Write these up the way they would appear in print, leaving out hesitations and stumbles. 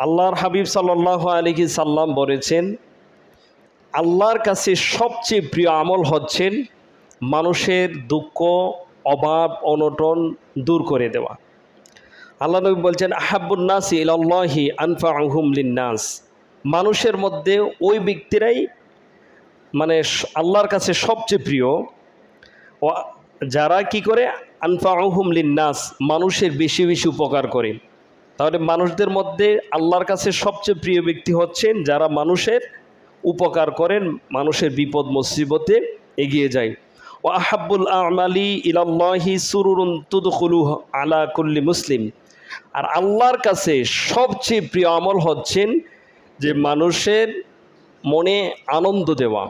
আল্লাহর হাবিব সাল্লাল্লাহু আলাইহি সাল্লাম বলেছেন, আল্লাহর কাছে সবচেয়ে প্রিয় আমল হচ্ছেন মানুষের দুঃখ, অভাব, অনটন দূর করে দেওয়া। আল্লাহ নবী বলছেন, আহাব্বুন নাসি ইলাল্লাহি আনফাউহুম লিন্নাস। মানুষের মধ্যে ওই ব্যক্তিরাই আল্লাহর কাছে সবচেয়ে প্রিয়, ও যারা কি করে, আনফাউহুম লিন্নাস, মানুষের বেশি বেশি উপকার করে। তাহলে মানুষদের মধ্যে আল্লাহর কাছে সবচেয়ে প্রিয় ব্যক্তি হচ্ছেন যারা মানুষের উপকার করেন, মানুষের বিপদ মুসিবতে এগিয়ে যায়। ও আহাব্বুল আমালি ইলাল্লাহি সুরুরুন তুদখুলুহু আলা কুল্লি মুসলিম। আর আল্লাহর কাছে সবচেয়ে প্রিয় আমল হচ্ছেন যে মানুষের মনে আনন্দ দেওয়া।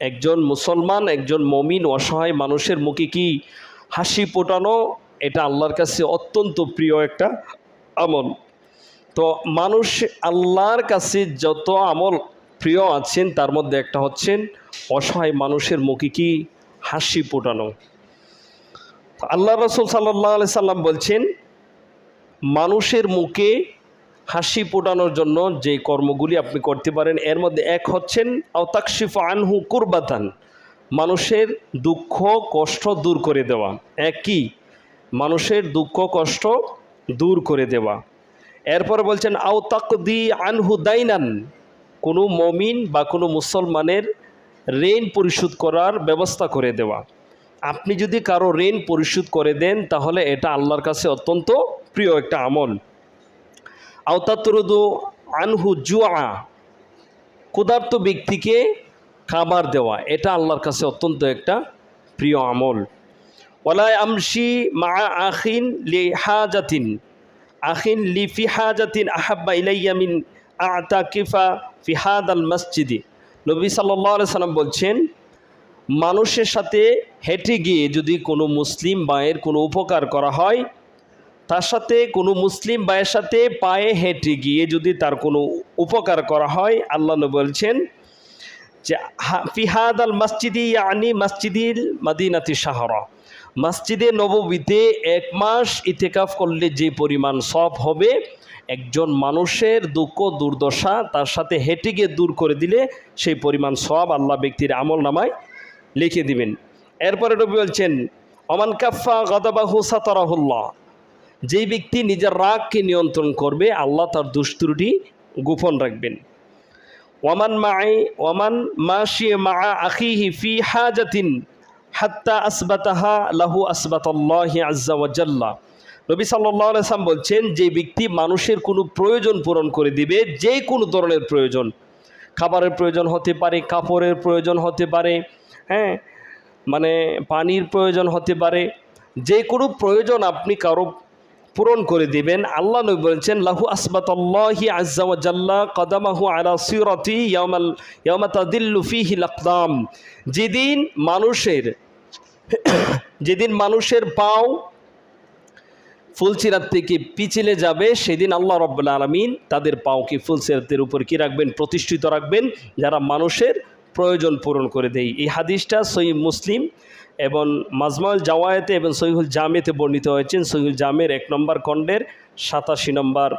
একজন মুসলমান, একজন মমিন অসহায় মানুষের মুখে কি হাসি ফোটানো, এটা আল্লাহর কাছে অত্যন্ত প্রিয় একটা আমল। তো মানুষ আল্লাহর কাছে যত আমল প্রিয় আছেন তার মধ্যে একটা হচ্ছেন অসহায় মানুষের মুখে কি হাসি ফোটানো। আল্লাহ রাসূল সাল্লাল্লাহু আলাইহি সাল্লাম বলছেন, মানুষের মুখে হাসি ফোটানোর জন্য যে কর্মগুলি আপনি করতে পারেন এর মধ্যে এক হচ্ছেন আও তাকশিফু আনহু কুরবাতান, মানুষের দুঃখ কষ্ট দূর করে দেওয়া। এক কি, মানুষের দুঃখ কষ্ট দূর করে দেওয়া। এরপরে বলছেন আও তাকদি আনহু দাইনান, কোনো মমিন বা কোনো মুসলমানের ঋণ পরিশোধ করার ব্যবস্থা করে দেওয়া। আপনি যদি কারো ঋণ পরিশোধ করে দেন তাহলে এটা আল্লাহর কাছে অত্যন্ত প্রিয় একটা আমল। আও তাতরুদু আনহু জুআ, ক্ষুধার্ত ব্যক্তিকে খাবার দেওয়া, এটা আল্লাহর কাছে অত্যন্ত একটা প্রিয় আমল। ওয়ালা আমশি মা আখিন লি হাজাতিন, আখিন লি ফি হাজাতিন আহাব্বা ইলাইয়া মিন আতাকিফা ফি হাদাল মসজিদি। নবী সাল্লাল্লাহু আলাইহি সাল্লাম বলছেন, মানুষের সাথে হেঁটে গিয়ে যদি কোনো মুসলিম ভাইয়ের কোনো উপকার করা হয়, তার সাথে কোনো মুসলিম ভাইয়ের সাথে পায়ে হেঁটে গিয়ে যদি তার কোনো উপকার করা হয়, আল্লাহ নবী বলছেন যে ফি হাদাল মসজিদি ইয়ানি মসজিদিল মদিনাতি শাহরা, মসজিদে নববীতে 1 মাস ইতিকাফ করলে যে পরিমাণ সওয়াব হবে, একজন মানুষের দুঃখ দুর্দশা তার সাথে হেঁটে গিয়ে দূর করে দিলে সেই পরিমাণ সওয়াব আল্লাহ ব্যক্তির আমল নামায় লিখে দিবেন। এরপরে নবী বলছেন, ওমান কাফা গাদাবাহু সাতারাহুল্লাহ, যেই ব্যক্তি নিজের রাগকে নিয়ন্ত্রণ করবে আল্লাহ তার দুষ্ত্রুটি গোপন রাখবেন। ওয়ামান মাশি মা আখিহি ফি হাজাতিন হাত্তা আসবাতাহা লাহু আসবাতাল্লাহি আজ্জা ওয়া জাল্লা। নবী সাল্লাল্লাহু আলাইহি ওয়াসাল্লাম বলছেন, যে ব্যক্তি মানুষের কোনো প্রয়োজন পূরণ করে দিবে, যে কোনো ধরনের প্রয়োজন, খাবারের প্রয়োজন হতে পারে, কাপড়ের প্রয়োজন হতে পারে, পানির প্রয়োজন হতে পারে, যে কোনো প্রয়োজন আপনি কারো পূরণ করে দিবেন, আল্লাহ নবী বলেছেন লাহু আসবাতাল্লাহি আজ্জা ওয়া জাল্লা কদামাহু আলা সিরাতি ইয়াওমা তাদিল্লু ফিহিল আকদাম। যেদিন মানুষের পাও ফুলসিরাত থেকে পিছলে যাবে, সেদিন আল্লাহ রাব্বুল আলামিন তাদের পাওকে ফুলসিরাতের উপর কি রাখবেন, প্রতিষ্ঠিত রাখবেন, যারা মানুষের প্রয়োজন পূরণ করে দেয়। এই হাদিসটা সহিহ মুসলিম এবং মাজমাউল জাওয়ায়েতে এবং সহিহুল জামেতে বর্ণিত হয়েছেন। সহিহুল জামের 1 নম্বর খণ্ডের 87 নম্বর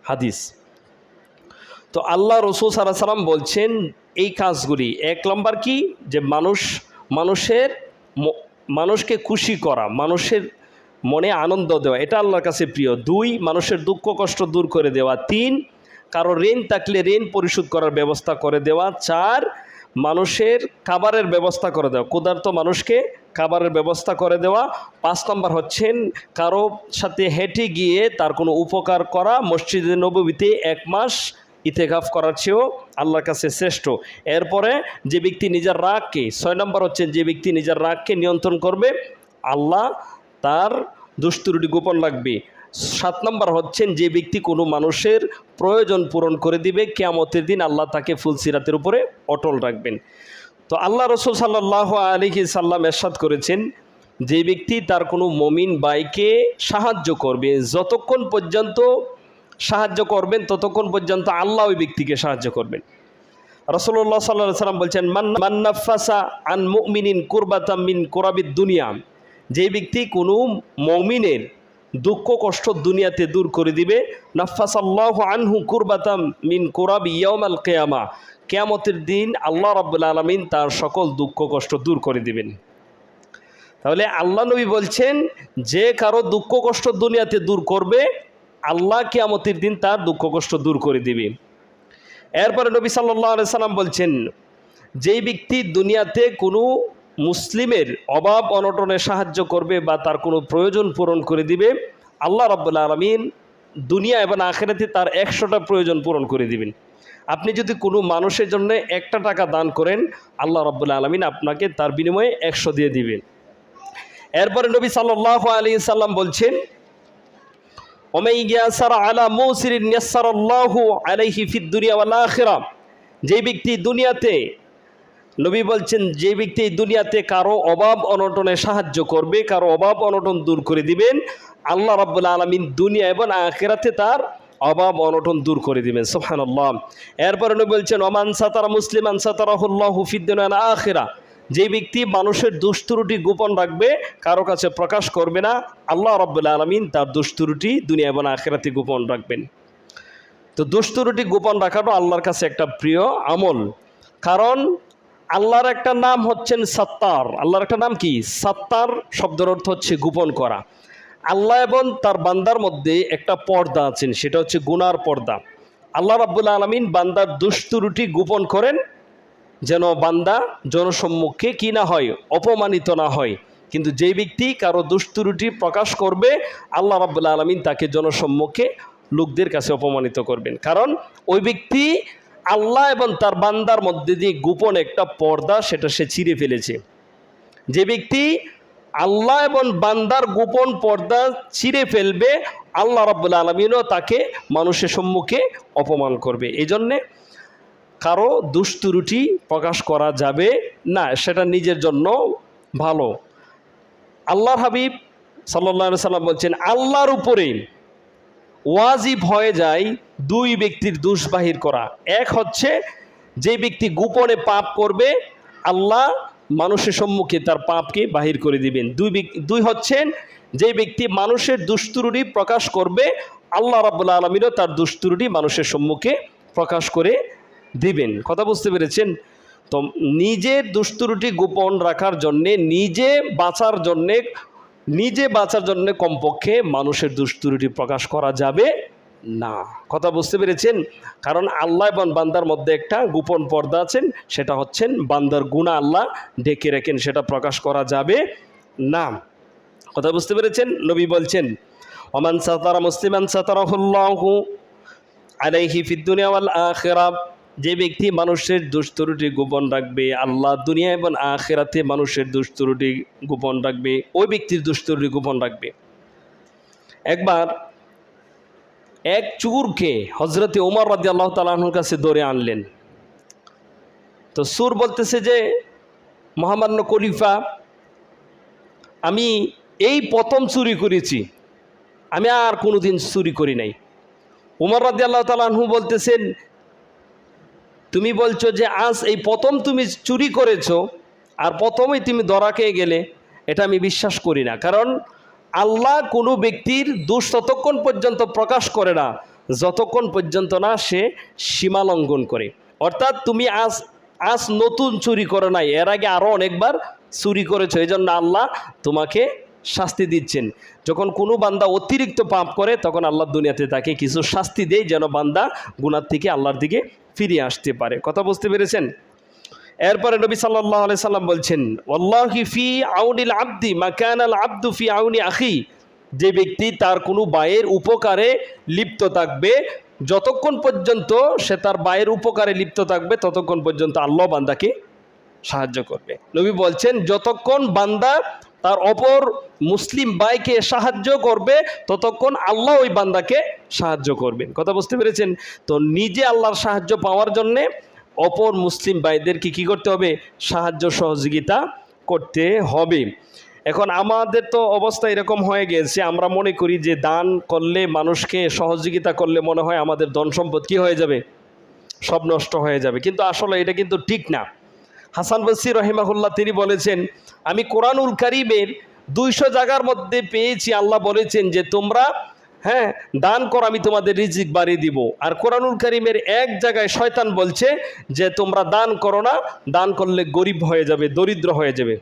হাদিস। তো আল্লাহ রাসূল সাল্লাল্লাহু আলাইহি ওয়াসাল্লাম বলছেন এই কাজগুলি, 1 নম্বর কি, যে মানুষকে খুশি করা, মানুষের মনে আনন্দ দেওয়া, এটা আল্লাহর কাছে প্রিয়। 2, মানুষের দুঃখ কষ্ট দূর করে দেওয়া। 3, কারো ঋণ থাকলে ঋণ পরিশোধ করার ব্যবস্থা করে দেওয়া। 4, মানুষের খাবারের ব্যবস্থা করে দেওয়া, ক্ষুধার্ত মানুষকে খাবারের ব্যবস্থা করে দেওয়া। 5 নম্বর হচ্ছেন কারো সাথে হেঁটে গিয়ে তার কোনো উপকার করা, মসজিদে নববীতে 1 মাস ইতিকাফ করার চেয়েও আল্লাহর কাছে শ্রেষ্ঠ। এরপরে যে ব্যক্তি নিজের রাগকে, 6 নম্বর হচ্ছেন যে ব্যক্তি নিজের রাগকে নিয়ন্ত্রণ করবে, আল্লাহ তার দুষ্ত্রুটি গোপন রাখবে। 7 নম্বর হচ্ছেন যে ব্যক্তি কোনো মানুষের প্রয়োজন পূরণ করে দিবে, কিয়ামতের দিন আল্লাহ তাকে ফুলসিরাতের উপরে অটল রাখবেন। তো আল্লাহ রাসূল সাল্লাল্লাহু আলাইহি সাল্লাম ইরশাদ করেছেন, যে ব্যক্তি তার কোনো মুমিন ভাইকে সাহায্য করবে, যতক্ষণ পর্যন্ত সাহায্য করবেন ততক্ষণ পর্যন্ত আল্লাহ ওই ব্যক্তিকে সাহায্য করবেন। রাসূলুল্লাহ সাল্লাল্লাহু আলাইহি সাল্লাম বলছেন, মান নাফাসা আন মুমিনিন কুরবাতাম মিন কুরাবিদ দুনিয়া, যে ব্যক্তি কোনো মুমিনের দুঃখ কষ্ট দুনিয়াতে দূর করে দিবে। নাফাসাল্লাহু আনহু কুরবাতাম মিন কুরাবি ইয়াউমাল কিয়ামা, কিয়ামতের দিন আল্লাহ রাব্বুল আলামিন তার সকল দুঃখ কষ্ট দূর করে দিবেন। তাহলে আল্লাহ নবী বলছেন যে কারো দুঃখ কষ্ট দুনিয়াতে দূর করবে, আল্লাহ কিয়ামতের দিন তার দুঃখ কষ্ট দূর করে দিবে। এরপরে নবী সাল্লাল্লাহু আলাইহি সাল্লাম বলছেন, যেই ব্যক্তি দুনিয়াতে কোনো মুসলিমের অভাব অনটনে সাহায্য করবে বা তার কোনো প্রয়োজন পূরণ করে দিবে, আল্লাহ রাব্বুল আলামিন দুনিয়া এবং আখিরাতে তার 100টা প্রয়োজন পূরণ করে দিবেন। আপনি যদি কোনো মানুষের জন্য 1টা টাকা দান করেন, আল্লাহ রাব্বুল আলামিন আপনাকে তার বিনিময়ে 100 দিয়ে দিবেন। এরপরে নবী সাল্লাল্লাহু আলাইহি সাল্লাম বলছেন, ওমাই ইয়াসারা আলা মুসিরিন ইয়াসসারাল্লাহু আলাইহি ফিদ দুনিয়া ওয়াল আখিরা, যে ব্যক্তি দুনিয়াতে, নবী বলছেন যে ব্যক্তি দুনিয়াতে কারো অভাব অনটনে সাহায্য করবে, কারো অভাব অনটন দূর করে দিবেন, আল্লাহ রাব্বুল আলামিন দুনিয়া এবং আখিরাতে তার অভাব অনটন দূর করে দিবেন। সুবহানাল্লাহ। এরপরে নবী বলছেন, ওমান সাতারা মুসলিমান সাতারাহুল্লাহু ফিদ দুনিয়া ওয়াল আখিরা, যে ব্যক্তি মানুষের দুষ্ত্রুটি গোপন রাখবে, কারো কাছে প্রকাশ করবে না, আল্লাহ রাব্বুল আলামিন তার দুষ্ত্রুটি দুনিয়া এবং আখিরাতে গোপন রাখবেন। তো দুষ্ত্রুটি গোপন রাখাটা আল্লাহর কাছে একটা প্রিয় আমল, কারণ আল্লাহর একটা নাম হচ্ছেন সাত্তার। আল্লাহর একটা নাম কি? সাত্তার শব্দের অর্থ হচ্ছে গোপন করা। আল্লাহ এবং তার বান্দার মধ্যে একটা পর্দা আছেন, সেটা হচ্ছে গুনার পর্দা। আল্লাহ রাব্বুল আলামিন বান্দার দুষ্ত্রুটি গোপন করেন যেন বান্দা জনসম্মুখে কি না হয়, অপমানিত না হয়। কিন্তু যে ব্যক্তি কারো দুষ্ত্রুটি প্রকাশ করবে, আল্লাহ রাব্বুল আলামিন তাকে জনসম্মুখে লোকদের কাছে অপমানিত করবেন, কারণ ওই ব্যক্তি আল্লাহ এবং তার বান্দার মধ্যে দিয়ে গোপন একটা পর্দা, সেটা সে ছিঁড়ে ফেলেছে। যে ব্যক্তি আল্লাহ এবং বান্দার গোপন পর্দা ছিঁড়ে ফেলবে, আল্লাহ রাব্বুল আলামিনও তাকে মানুষের সম্মুখে অপমান করবে। এই জন্যে কারো দুষ্ত্রুটি প্রকাশ করা যাবে না, সেটা নিজের জন্য ভালো। আল্লাহর হাবিব সাল্লাল্লাহু আলাইহি সাল্লাম বলছেন, আল্লাহর উপরে ওয়াজিব হয়ে যায় 2 ব্যক্তির দোষ বাহির করা। এক হচ্ছে যে ব্যক্তি গোপনে পাপ করবে, আল্লাহ মানুষের সম্মুখে তার পাপকে বাহির করে দিবেন। 2 হচ্ছেন যে ব্যক্তি মানুষের দুষ্ত্রুটি প্রকাশ করবে, আল্লাহ রাব্বুল আলামিনও তার দুষ্ত্রুটি মানুষের সম্মুখে প্রকাশ করে দিবেন। কথা বুঝতে পেরেছেন? তো নিজের দুষ্ত্রুটি গোপন রাখার জন্যে, নিজে বাঁচার জন্যে কমপক্ষে মানুষের দুষ্ত্রুটি প্রকাশ করা যাবে না। কথা বুঝতে পেরেছেন? কারণ আল্লাহ এবং বান্দার মধ্যে একটা গোপন পর্দা আছেন, সেটা হচ্ছেন বান্দার গুনাহ আল্লাহ ঢেকে রাখেন, সেটা প্রকাশ করা যাবে না। কথা বুঝতে পেরেছেন? নবী বলছেন, ওমান সাতারা মুসলিমান সাতারাহুল্লাহু আলাইহি ফিদ দুনিয়া ওয়াল আখিরা, যে ব্যক্তি মানুষের দুষ্ত্রুটি গোপন রাখবে, আল্লাহ দুনিয়া এবং আখিরাতে মানুষের দুষ্ত্রুটি গোপন রাখবে, ওই ব্যক্তির দুষ্ত্রুটি গোপন রাখবে। একবার এক চোরকে হযরতে ওমর রাদিয়াল্লাহু তাআলা আনহুর কাছে ধরে আনলেন। তো চোর বলতেছে যে, মহামান্য খলিফা, আমি এই প্রথম চুরি করেছি, আমি আর কোনোদিন চুরি করি নাই। ওমর রাদিয়াল্লাহু তাআলা আনহু বলতেছেন, তুমি বলছো যে আজ এই প্রথম তুমি চুরি করেছো আর প্রথমেই তুমি ধরা খেয়ে গেলে, এটা আমি বিশ্বাস করি না। কারণ আল্লাহ কোনো ব্যক্তির দোষ ততক্ষণ পর্যন্ত প্রকাশ করে না যতক্ষণ পর্যন্ত না সে সীমা লঙ্ঘন করে। অর্থাৎ তুমি আজ নতুন চুরি করো নাই, এর আগে আরও অনেকবার চুরি করেছো, এই জন্য আল্লাহ তোমাকে শাস্তি দিচ্ছেন। যখন কোনো বান্দা অতিরিক্ত পাপ করে, তখন আল্লাহ দুনিয়াতে তাকে কিছু শাস্তি দেয়, যেন বান্দা গুনাহ থেকে আল্লাহর দিকে ফিরে আসতে পারে। কথা বুঝতে পেরেছেন? এরপরে নবী সাল্লাল্লাহু আলাইহি সাল্লাম বলছেন, ওয়াল্লাহি ফি আউনিল আবদি মা কানাল আবদু ফি আউনি আখি, যে ব্যক্তি তার কোনো ভাইয়ের উপকারে লিপ্ত থাকবে, যতক্ষণ পর্যন্ত সে তার ভাইয়ের উপকারে লিপ্ত থাকবে, ততক্ষণ পর্যন্ত আল্লাহ বান্দাকে সাহায্য করবে। নবী বলছেন, যতক্ষণ বান্দা তার অপর মুসলিম ভাইকে সাহায্য করবে, ততক্ষণ আল্লাহ ওই বান্দাকে সাহায্য করবেন। কথা বুঝতে পেরেছেন? তো নিজে আল্লাহর সাহায্য পাওয়ার জন্যে অপর মুসলিম ভাইদেরকে কী করতে হবে? সাহায্য সহযোগিতা করতে হবে। এখন আমাদের তো অবস্থা এরকম হয়ে গেছে, আমরা মনে করি যে দান করলে, মানুষকে সহযোগিতা করলে মনে হয় আমাদের ধন সম্পদ কী হয়ে যাবে? সব নষ্ট হয়ে যাবে। কিন্তু আসলে এটা কিন্তু ঠিক না। হাসান বসরি রহিমাহুল্লাহ তিনি বলেছেন, আমি কোরআনুল কারীমের 200 জায়গার মধ্যে পেয়েছি আল্লাহ বলেছেন যে তোমরা হ্যাঁ দান করো, আমি তোমাদের রিজিক বাড়িয়ে দিব। আর কোরআনুল কারীমের এক জায়গায় শয়তান বলছে যে তোমরা দান করো না, দান করলে গরিব হয়ে যাবে, দরিদ্র হয়ে যাবে।